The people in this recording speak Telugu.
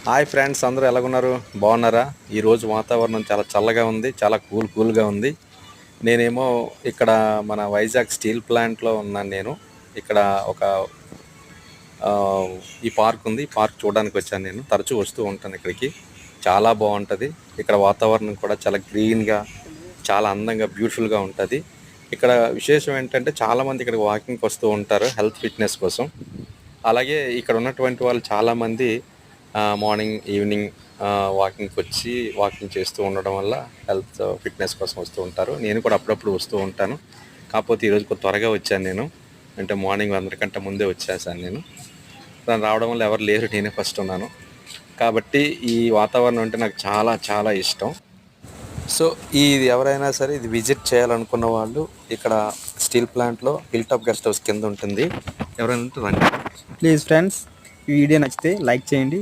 హాయ్ ఫ్రెండ్స్, అందరూ ఎలాగున్నారు? బాగున్నారా? ఈరోజు వాతావరణం చాలా చల్లగా ఉంది, చాలా కూల్గా ఉంది. నేనేమో ఇక్కడ మన వైజాగ్ స్టీల్ ప్లాంట్లో ఉన్నాను. ఇక్కడ ఒక ఆ, ఈ పార్క్ ఉంది. ఈ పార్క్ చూడడానికి వచ్చాను. నేను తరచూ వస్తూ ఉంటాను ఇక్కడికి. చాలా బాగుంటుంది. ఇక్కడ వాతావరణం కూడా చాలా గ్రీన్గా, చాలా అందంగా, బ్యూటిఫుల్గా ఉంటుంది. ఇక్కడ విశేషం ఏంటంటే చాలామంది ఇక్కడ వాకింగ్కి వస్తూ ఉంటారు హెల్త్ ఫిట్నెస్ కోసం. అలాగే ఇక్కడ ఉన్నటువంటి వాళ్ళు చాలామంది మార్నింగ్ ఈవినింగ్ వాకింగ్కి వచ్చి వాకింగ్ చేస్తూ ఉండడం వల్ల హెల్త్ ఫిట్నెస్ కోసం వస్తూ ఉంటారు. నేను కూడా అప్పుడప్పుడు వస్తూ ఉంటాను. కాకపోతే ఈరోజు కొంచెం త్వరగా వచ్చాను నేను. అంటే మార్నింగ్ అందరికంటే ముందే వచ్చేసాను నేను. దాని రావడం వల్ల ఎవరు లేరు, నేనే ఫస్ట్ ఉన్నాను. కాబట్టి ఈ వాతావరణం అంటే నాకు చాలా చాలా ఇష్టం. సో ఇది ఎవరైనా సరే ఇది విజిట్ చేయాలనుకున్న వాళ్ళు ఇక్కడ స్టీల్ ప్లాంట్లో హిల్ టాప్ గెస్ట్ హౌస్ కింద ఉంటుంది. ఎవరైనా ఉంటే రండి. ప్లీజ్ ఫ్రెండ్స్, ఈ వీడియో నచ్చితే లైక్ చేయండి.